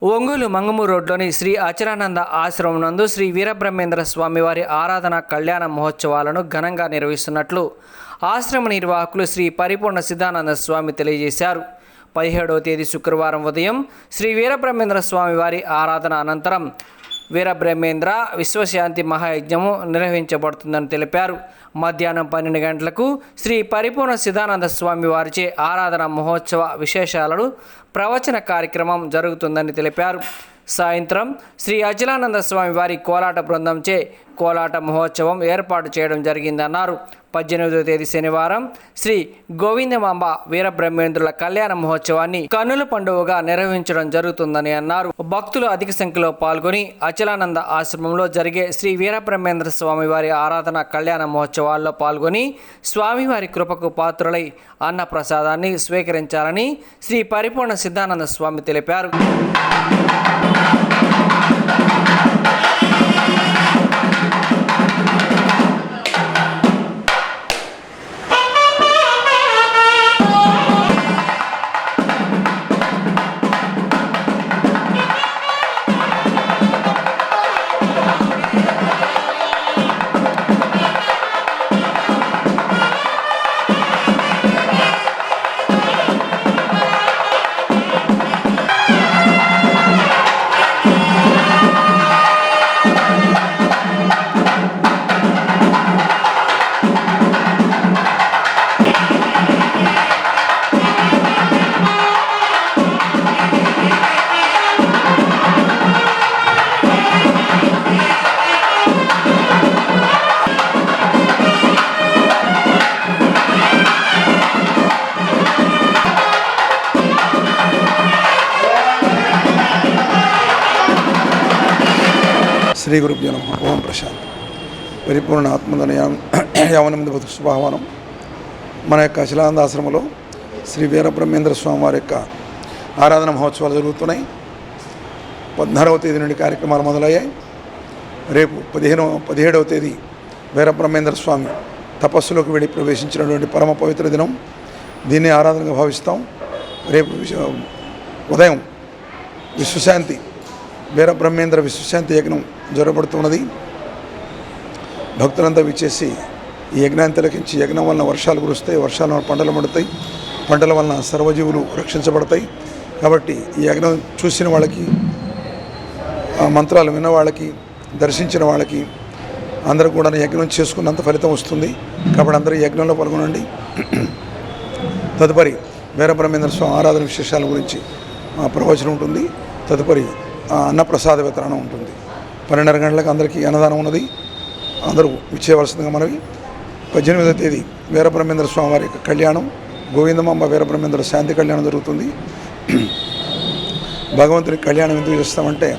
ఒంగోలు మంగమూరు రోడ్లోని శ్రీ అచలానంద ఆశ్రమం నందు శ్రీ వీరబ్రహ్మేంద్ర స్వామివారి ఆరాధన కళ్యాణ మహోత్సవాలను ఘనంగా నిర్వహిస్తున్నట్లు ఆశ్రమ నిర్వాహకులు శ్రీ పరిపూర్ణ సిద్ధానంద స్వామి తెలియజేశారు. 17వ తేదీ శుక్రవారం ఉదయం శ్రీ వీరబ్రహ్మేంద్ర స్వామివారి ఆరాధన అనంతరం వీరబ్రహ్మేంద్ర విశ్వశాంతి మహాయజ్ఞము నిర్వహించబడుతుందని తెలిపారు. మధ్యాహ్నం 12 గంటలకు శ్రీ పరిపూర్ణ సిద్ధానంద స్వామి వారిచే ఆరాధన మహోత్సవ విశేషాలను ప్రవచన కార్యక్రమం జరుగుతుందని తెలిపారు. సాయంత్రం శ్రీ అచలానంద స్వామి వారి కోలాట బృందంచే కోలాట మహోత్సవం ఏర్పాటు చేయడం జరిగిందన్నారు. 18వ తేదీ శనివారం శ్రీ గోవిందమాంబ వీరబ్రహ్మేంద్రుల కళ్యాణ మహోత్సవాన్ని కన్నుల పండుగగా నిర్వహించడం జరుగుతుందని అన్నారు. భక్తులు అధిక సంఖ్యలో పాల్గొని అచలానంద ఆశ్రమంలో జరిగే శ్రీ వీరబ్రహ్మేంద్ర స్వామి వారి ఆరాధన కళ్యాణ మహోత్సవాల్లో పాల్గొని స్వామివారి కృపకు పాత్రులై అన్న ప్రసాదాన్ని స్వీకరించాలని శ్రీ పరిపూర్ణ సిద్ధానంద స్వామి తెలిపారు. శ్రీ గురుభ్యో నమః. ఓం ప్రశాంత్. పరిపూర్ణ ఆత్మధన యావనమిది బతుకు శుభాహ్వానం. మన యొక్క అచలానంద ఆశ్రమంలో శ్రీ వీరబ్రహ్మేంద్ర స్వామి వారి యొక్క ఆరాధన మహోత్సవాలు జరుగుతున్నాయి. 16వ తేదీ నుండి కార్యక్రమాలు మొదలయ్యాయి. రేపు 17వ తేదీ వీరబ్రహ్మేంద్ర స్వామి తపస్సులోకి వెళ్ళి ప్రవేశించినటువంటి పరమ పవిత్ర దినం. దీన్ని ఆరాధనగా భావిస్తాం. రేపు ఉదయం విశ్వశాంతి వీరబ్రహ్మేంద్ర విశ్వశాంతి యజ్ఞం జరగబడుతున్నది. భక్తులంతా విచ్చేసి ఈ యజ్ఞాన్ని తిలకించి యజ్ఞం వలన వర్షాలు కురుస్తాయి, వర్షాల వలన పంటలు పండుతాయి, పంటల వలన సర్వజీవులు రక్షించబడతాయి. కాబట్టి ఈ యజ్ఞం చూసిన వాళ్ళకి, ఆ మంత్రాలు విన్న వాళ్ళకి, దర్శించిన వాళ్ళకి అందరూ కూడా యజ్ఞం చేసుకున్నంత ఫలితం వస్తుంది. కాబట్టి అందరూ యజ్ఞంలో పాల్గొనండి. తదుపరి వీరబ్రహ్మేంద్ర స్వామి ఆరాధన విశేషాల గురించి ప్రవచనం ఉంటుంది. తదుపరి అన్నప్రసాద వితరణ ఉంటుంది. 12:30 గంటలకు అందరికీ అన్నదానం ఉన్నది. అందరూ ఇచ్చేయవలసిందిగా మనవి. 18వ తేదీ వీరబ్రహ్మేంద్ర స్వామి వారి యొక్క కళ్యాణం, గోవిందమాంబ వీరబ్రహ్మేంద్ర శాంతి కళ్యాణం జరుగుతుంది. భగవంతుని కళ్యాణం ఎందుకు చేస్తామంటే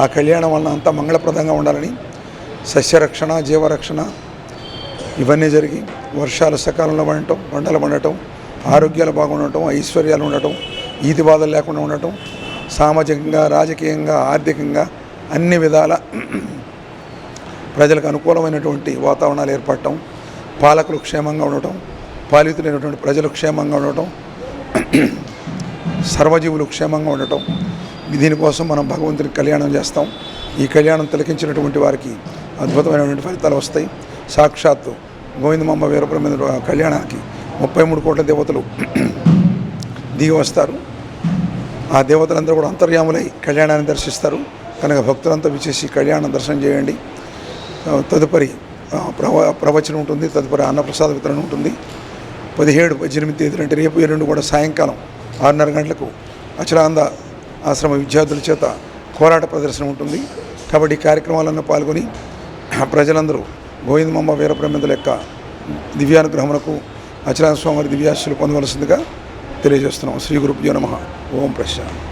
ఆ కళ్యాణం వలన అంతా మంగళప్రదంగా ఉండాలని, సస్యరక్షణ, జీవరక్షణ ఇవన్నీ జరిగి వర్షాలు సకాలంలో పడటం, పంటలు పండటం, ఆరోగ్యాలు బాగుండటం, ఐశ్వర్యాలు ఉండటం, ఈతి బాధలు లేకుండా ఉండటం, సామాజికంగా, రాజకీయంగా, ఆర్థికంగా అన్ని విధాల ప్రజలకు అనుకూలమైనటువంటి వాతావరణాలు ఏర్పడటం, పాలకులు క్షేమంగా ఉండటం, పాలితులైనటువంటి ప్రజలు క్షేమంగా ఉండటం, సర్వజీవులు క్షేమంగా ఉండటం, దీనికోసం మనం భగవంతుని కళ్యాణం చేస్తాం. ఈ కళ్యాణం తిలకించినటువంటి వారికి అద్భుతమైనటువంటి ఫలితాలు వస్తాయి. సాక్షాత్తు గోవిందమాంబ వీరబ్రహ్మేంద్ర కళ్యాణానికి 33 కోట్ల దేవతలు దిగి వస్తారు. ఆ దేవతలందరూ కూడా అంతర్యాములై కళ్యాణాన్ని దర్శిస్తారు. కనుక భక్తులంతా విచ్చేసి కళ్యాణం దర్శనం చేయండి. తదుపరి ప్రవచనం ఉంటుంది. తదుపరి అన్నప్రసాద వితరణ ఉంటుంది. 17, 18 తేదీలు అంటే రేపు ఎల్లుండి కూడా సాయంకాలం 6:30 గంటలకు అచలానంద ఆశ్రమ విద్యార్థుల చేత కోలాట ప్రదర్శన ఉంటుంది. కాబట్టి కార్యక్రమాలను పాల్గొని ప్రజలందరూ గోవిందమాంబ వీరబ్రహ్మేంద్రుల యొక్క దివ్యానుగ్రహమునకు, అచలానంద స్వామి వారి దివ్యాశీస్సులు పొందవలసిందిగా తెలియజేస్తున్నాం. శ్రీ గురుభ్యో నమః. ఓం ప్రశాంత్.